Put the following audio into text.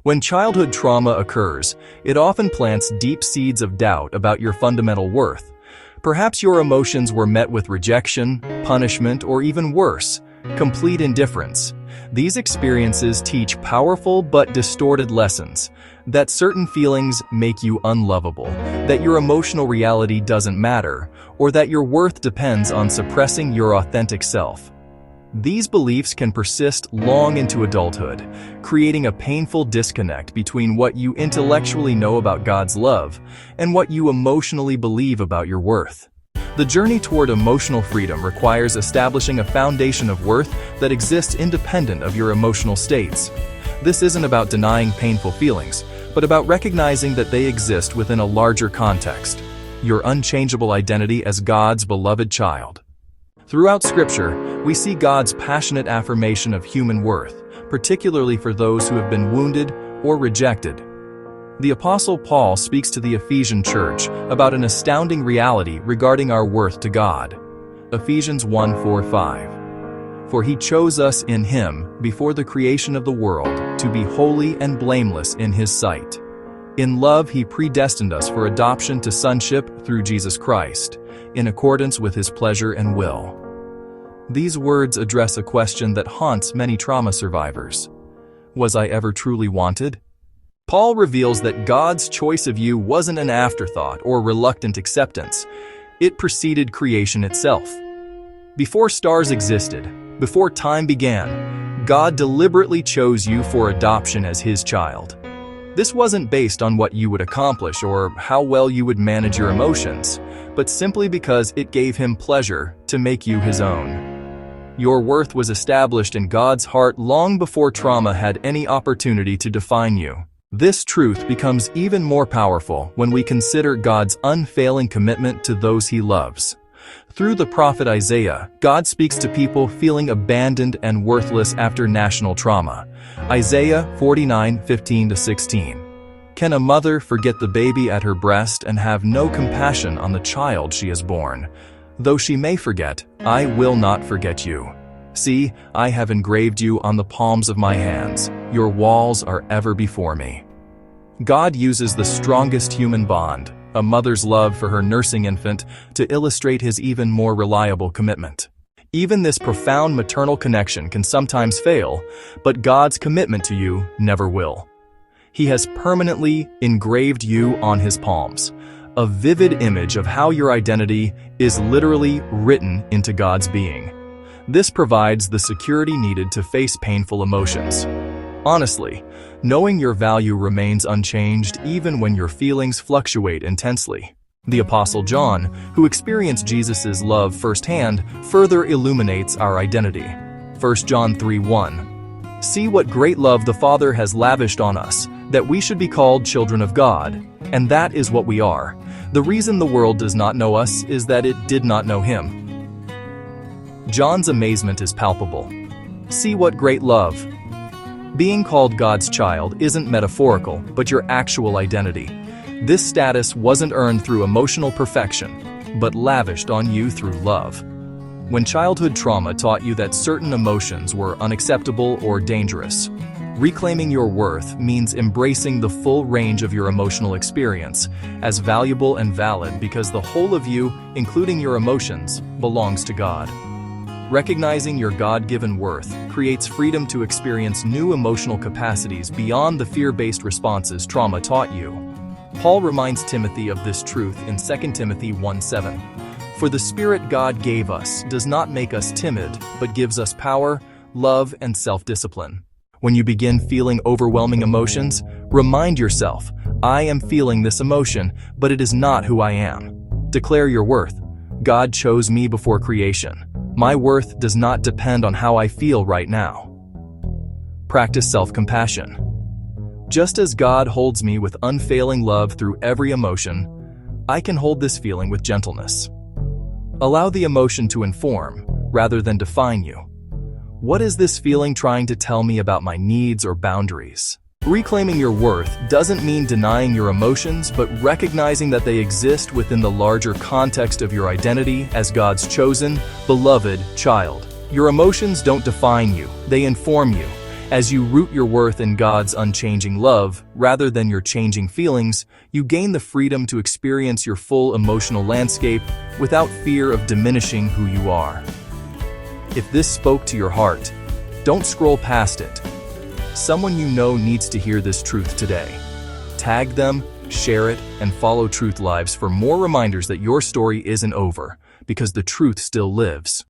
When childhood trauma occurs, it often plants deep seeds of doubt about your fundamental worth. Perhaps your emotions were met with rejection, punishment, or even worse, complete indifference. These experiences teach powerful but distorted lessons: that certain feelings make you unlovable, that your emotional reality doesn't matter, or that your worth depends on suppressing your authentic self. These beliefs can persist long into adulthood, creating a painful disconnect between what you intellectually know about God's love and what you emotionally believe about your worth. The journey toward emotional freedom requires establishing a foundation of worth that exists independent of your emotional states. This isn't about denying painful feelings, but about recognizing that they exist within a larger context: your unchangeable identity as God's beloved child. Throughout Scripture, we see God's passionate affirmation of human worth, particularly for those who have been wounded or rejected. The Apostle Paul speaks to the Ephesian church about an astounding reality regarding our worth to God. Ephesians 1:4-5. For he chose us in him before the creation of the world to be holy and blameless in his sight. In love he predestined us for adoption to sonship through Jesus Christ, in accordance with his pleasure and will. These words address a question that haunts many trauma survivors. Was I ever truly wanted? Paul reveals that God's choice of you wasn't an afterthought or reluctant acceptance. It preceded creation itself. Before stars existed, before time began, God deliberately chose you for adoption as his child. This wasn't based on what you would accomplish or how well you would manage your emotions, but simply because it gave him pleasure to make you his own. Your worth was established in God's heart long before trauma had any opportunity to define you. This truth becomes even more powerful when we consider God's unfailing commitment to those he loves. Through the prophet Isaiah, God speaks to people feeling abandoned and worthless after national trauma. Isaiah 49:15-16. Can a mother forget the baby at her breast and have no compassion on the child she has borne? Though she may forget, I will not forget you. See, I have engraved you on the palms of my hands. Your walls are ever before me. God uses the strongest human bond, a mother's love for her nursing infant, to illustrate his even more reliable commitment. Even this profound maternal connection can sometimes fail, but God's commitment to you never will. He has permanently engraved you on his palms, a vivid image of how your identity is literally written into God's being. This provides the security needed to face painful emotions. Honestly, knowing your value remains unchanged even when your feelings fluctuate intensely. The Apostle John, who experienced Jesus' love firsthand, further illuminates our identity. 1 John 3:1. See what great love the Father has lavished on us, that we should be called children of God, and that is what we are. The reason the world does not know us is that it did not know him. John's amazement is palpable. See what great love. Being called God's child isn't metaphorical, but your actual identity. This status wasn't earned through emotional perfection, but lavished on you through love. When childhood trauma taught you that certain emotions were unacceptable or dangerous, reclaiming your worth means embracing the full range of your emotional experience as valuable and valid because the whole of you, including your emotions, belongs to God. Recognizing your God-given worth creates freedom to experience new emotional capacities beyond the fear-based responses trauma taught you. Paul reminds Timothy of this truth in 2 Timothy 1:7. For the Spirit God gave us does not make us timid, but gives us power, love, and self-discipline. When you begin feeling overwhelming emotions, remind yourself, I am feeling this emotion, but it is not who I am. Declare your worth. God chose me before creation. My worth does not depend on how I feel right now. Practice self-compassion. Just as God holds me with unfailing love through every emotion, I can hold this feeling with gentleness. Allow the emotion to inform, rather than define you. What is this feeling trying to tell me about my needs or boundaries? Reclaiming your worth doesn't mean denying your emotions, but recognizing that they exist within the larger context of your identity as God's chosen, beloved child. Your emotions don't define you, they inform you, As you root your worth in God's unchanging love, rather than your changing feelings, you gain the freedom to experience your full emotional landscape without fear of diminishing who you are. If this spoke to your heart, don't scroll past it. Someone you know needs to hear this truth today. Tag them, share it, and follow Truth Lives for more reminders that your story isn't over, because the truth still lives.